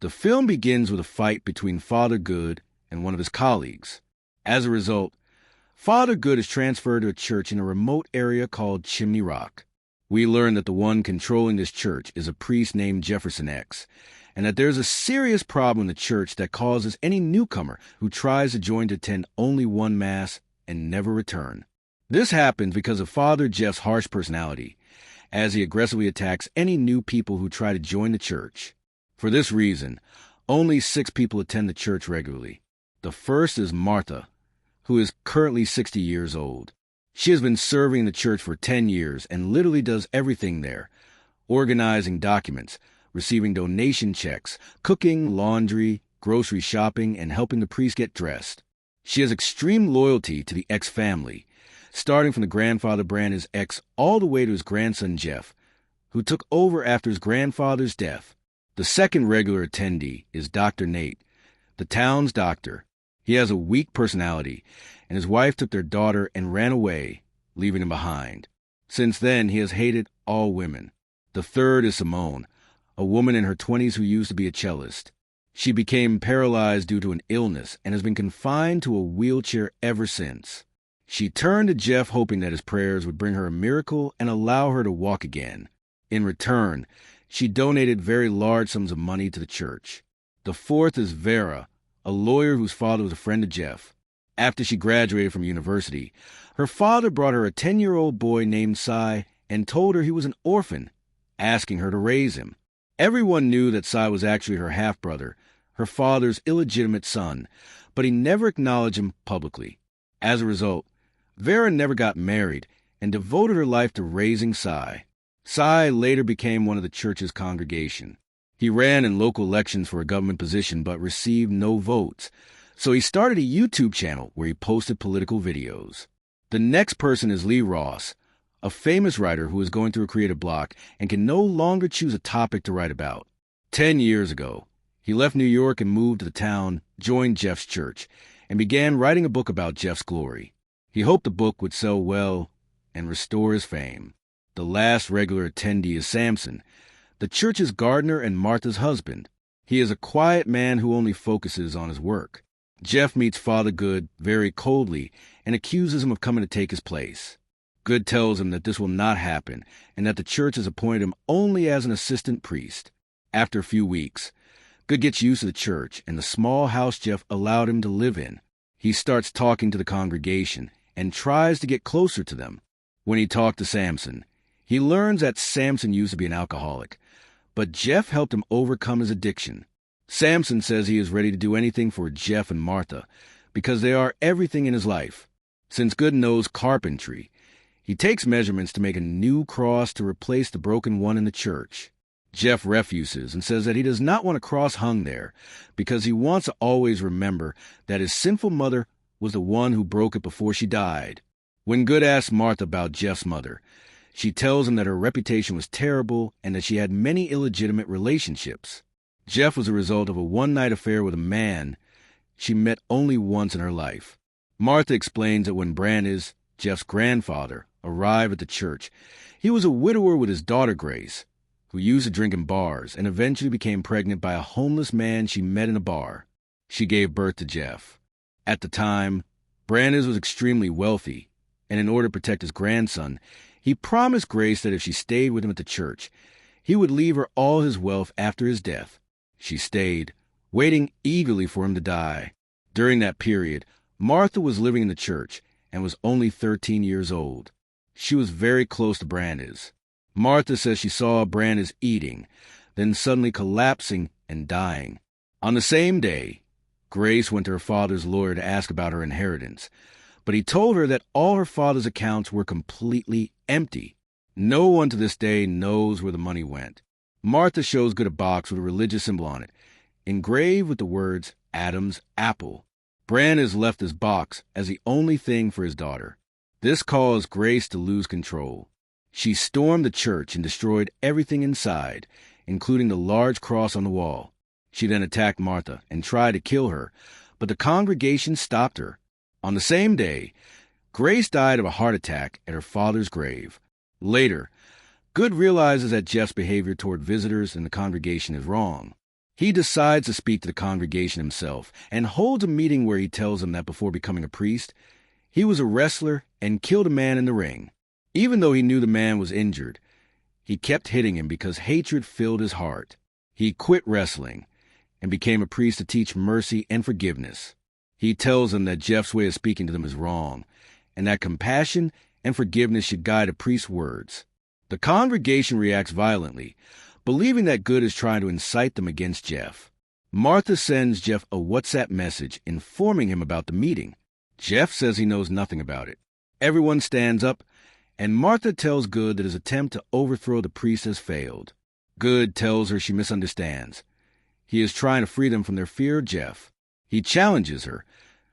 The film begins with a fight between Father Good and one of his colleagues. As a result, Father Good is transferred to a church in a remote area called Chimney Rock. We learn that the one controlling this church is a priest named Jefferson X, and that there's a serious problem in the church that causes any newcomer who tries to join to attend only one Mass and never return. This happens because of Father Jeff's harsh personality, as he aggressively attacks any new people who try to join the church. For this reason, only 6 people attend the church regularly. The first is Martha, who is currently 60 years old. She has been serving in the church for 10 years and literally does everything there: organizing documents, receiving donation checks, cooking, laundry, grocery shopping, and helping the priest get dressed. She has extreme loyalty to the X family, starting from the grandfather Brandon's X all the way to his grandson Jeff, who took over after his grandfather's death. The second regular attendee is Dr. Nate, the town's doctor. He has a weak personality, and his wife took their daughter and ran away, leaving him behind. Since then, he has hated all women. The third is Simone, a woman in her 20s who used to be a cellist. She became paralyzed due to an illness and has been confined to a wheelchair ever since. She turned to Jeff hoping that his prayers would bring her a miracle and allow her to walk again. In return, she donated very large sums of money to the church. The fourth is Vera, a lawyer whose father was a friend of Jeff. After she graduated from university, her father brought her a 10-year-old boy named Cy and told her he was an orphan, asking her to raise him. Everyone knew that Cy was actually her half-brother, her father's illegitimate son, but he never acknowledged him publicly. As a result, Vera never got married and devoted her life to raising Cy. Cy later became one of the church's congregation. He ran in local elections for a government position but received no votes, so he started a YouTube channel where he posted political videos. The next person is Lee Ross, a famous writer who is going through a creative block and can no longer choose a topic to write about. 10 years ago, he left New York and moved to the town, joined Jeff's church, and began writing a book about Jeff's glory. He hoped the book would sell well and restore his fame. The last regular attendee is Samson, the church's gardener and Martha's husband. He is a quiet man who only focuses on his work. Jeff meets Father Good very coldly and accuses him of coming to take his place. Good tells him that this will not happen and that the church has appointed him only as an assistant priest. After a few weeks, Good gets used to the church and the small house Jeff allowed him to live in. He starts talking to the congregation and tries to get closer to them. When he talked to Samson, he learns that Samson used to be an alcoholic, but Jeff helped him overcome his addiction. Samson says he is ready to do anything for Jeff and Martha because they are everything in his life. Since Good knows carpentry, he takes measurements to make a new cross to replace the broken one in the church. Jeff refuses and says that he does not want a cross hung there because he wants to always remember that his sinful mother was the one who broke it before she died. When Good asks Martha about Jeff's mother, she tells him that her reputation was terrible and that she had many illegitimate relationships. Jeff was a result of a one-night affair with a man she met only once in her life. Martha explains that when Brandis, Jeff's grandfather, arrived at the church, he was a widower with his daughter Grace, who used to drink in bars and eventually became pregnant by a homeless man she met in a bar. She gave birth to Jeff. At the time, Brandis was extremely wealthy, and in order to protect his grandson, he promised Grace that if she stayed with him at the church, he would leave her all his wealth after his death. She stayed, waiting eagerly for him to die. During that period, Martha was living in the church and was only 13 years old. She was very close to Brandis. Martha says she saw Brandis eating, then suddenly collapsing and dying. On the same day, Grace went to her father's lawyer to ask about her inheritance, but he told her that all her father's accounts were completely empty. No one to this day knows where the money went. Martha shows Good a box with a religious symbol on it, engraved with the words, Adam's apple. Brandis left this box as the only thing for his daughter. This caused Grace to lose control. She stormed the church and destroyed everything inside, including the large cross on the wall. She then attacked Martha and tried to kill her, but the congregation stopped her. On the same day, Grace died of a heart attack at her father's grave. Later, Good realizes that Jeff's behavior toward visitors in the congregation is wrong. He decides to speak to the congregation himself and holds a meeting where he tells them that before becoming a priest, he was a wrestler and killed a man in the ring. Even though he knew the man was injured, he kept hitting him because hatred filled his heart. He quit wrestling and became a priest to teach mercy and forgiveness. He tells them that Jeff's way of speaking to them is wrong, and that compassion and forgiveness should guide a priest's words. The congregation reacts violently, believing that Good is trying to incite them against Jeff. Martha sends Jeff a WhatsApp message informing him about the meeting. Jeff says he knows nothing about it. Everyone stands up, and Martha tells Good that his attempt to overthrow the priest has failed. Good tells her she misunderstands. He is trying to free them from their fear of Jeff. He challenges her,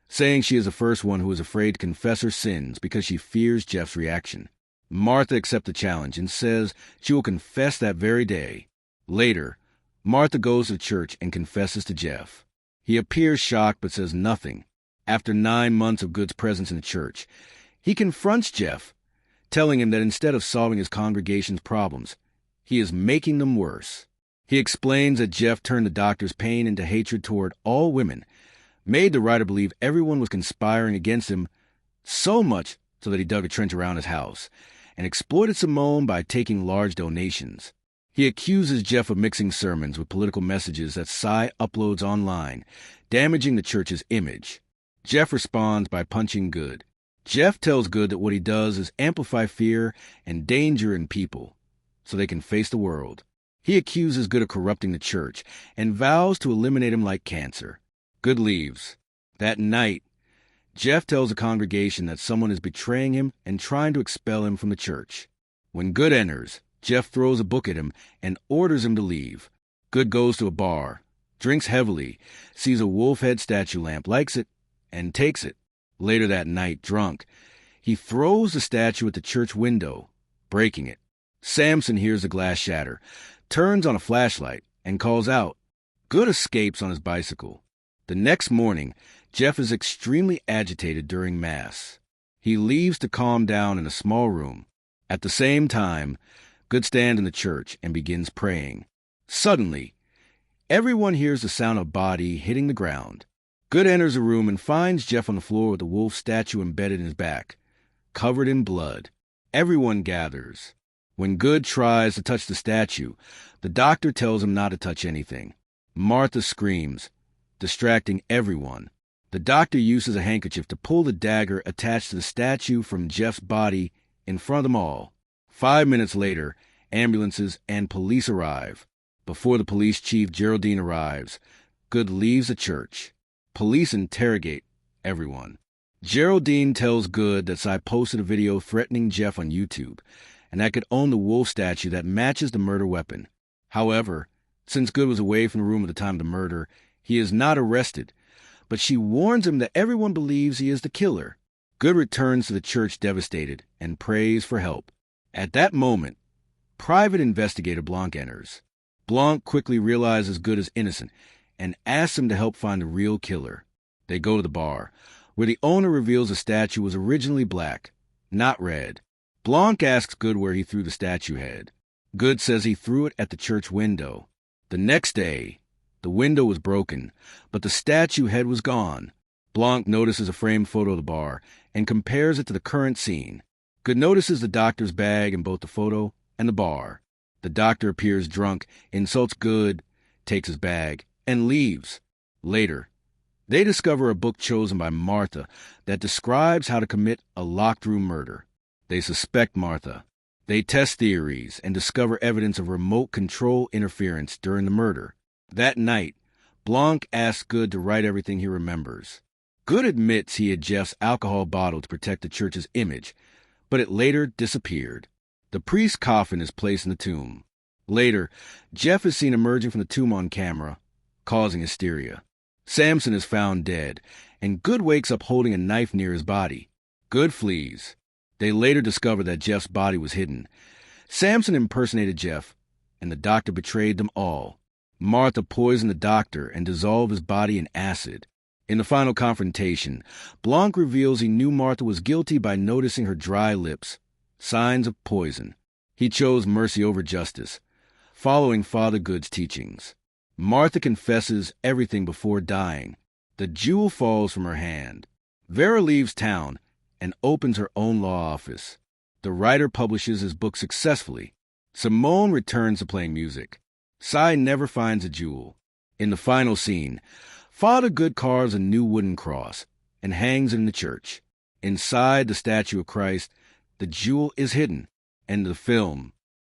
saying she is the first one who is afraid to confess her sins because she fears Jeff's reaction. Martha accepts the challenge and says she will confess that very day. Later, Martha goes to church and confesses to Jeff. He appears shocked but says nothing. After 9 months of Good's presence in the church, he confronts Jeff, telling him that instead of solving his congregation's problems, he is making them worse. He explains that Jeff turned the doctor's pain into hatred toward all women, made the writer believe everyone was conspiring against him, so much so that he dug a trench around his house, and exploited Simone by taking large donations. He accuses Jeff of mixing sermons with political messages that Cy uploads online, damaging the church's image. Jeff responds by punching Good. Jeff tells Good that what he does is amplify fear and danger in people, so they can face the world. He accuses Good of corrupting the church and vows to eliminate him like cancer. Good leaves. That night, Jeff tells the congregation that someone is betraying him and trying to expel him from the church. When Good enters, Jeff throws a book at him and orders him to leave. Good goes to a bar, drinks heavily, sees a wolf head statue lamp, likes it, and takes it. Later that night, drunk, he throws the statue at the church window, breaking it. Samson hears the glass shatter, turns on a flashlight, and calls out. Good escapes on his bicycle. The next morning, Jeff is extremely agitated during Mass. He leaves to calm down in a small room. At the same time, Good stands in the church and begins praying. Suddenly, everyone hears the sound of a body hitting the ground. Good enters the room and finds Jeff on the floor with a wolf statue embedded in his back, covered in blood. Everyone gathers. When Good tries to touch the statue, the doctor tells him not to touch anything. Martha screams, distracting everyone. The doctor uses a handkerchief to pull the dagger attached to the statue from Jeff's body in front of them all. 5 minutes later, ambulances and police arrive. Before the police chief, Geraldine, arrives, Good leaves the church. Police interrogate everyone. Geraldine tells Good that Cy posted a video threatening Jeff on YouTube, and that could own the wolf statue that matches the murder weapon. However, since Good was away from the room at the time of the murder, he is not arrested, but she warns him that everyone believes he is the killer. Good returns to the church devastated and prays for help. At that moment, Private Investigator Blanc enters. Blanc quickly realizes Good is innocent and asks him to help find the real killer. They go to the bar, where the owner reveals the statue was originally black, not red. Blanc asks Good where he threw the statue head. Good says he threw it at the church window. The next day, the window was broken, but the statue head was gone. Blanc notices a framed photo of the bar and compares it to the current scene. Good notices the doctor's bag in both the photo and the bar. The doctor appears drunk, insults Good, takes his bag, and leaves. Later, they discover a book chosen by Martha that describes how to commit a locked-room murder. They suspect Martha. They test theories and discover evidence of remote control interference during the murder. That night, Blanc asks Good to write everything he remembers. Good admits he had Jeff's alcohol bottle to protect the church's image, but it later disappeared. The priest's coffin is placed in the tomb. Later, Jeff is seen emerging from the tomb on camera, causing hysteria. Samson is found dead, and Good wakes up holding a knife near his body. Good flees. They later discover that Jeff's body was hidden. Samson impersonated Jeff, and the doctor betrayed them all. Martha poisoned the doctor and dissolved his body in acid. In the final confrontation, Blanc reveals he knew Martha was guilty by noticing her dry lips, signs of poison. He chose mercy over justice, following Father Good's teachings. Martha confesses everything before dying. The jewel falls from her hand. Vera leaves town and opens her own law office. The writer publishes his book successfully. Simone returns to playing music. Cy never finds a jewel. In the final scene, Father Good carves a new wooden cross and hangs it in the church. Inside the statue of Christ, the jewel is hidden, and the film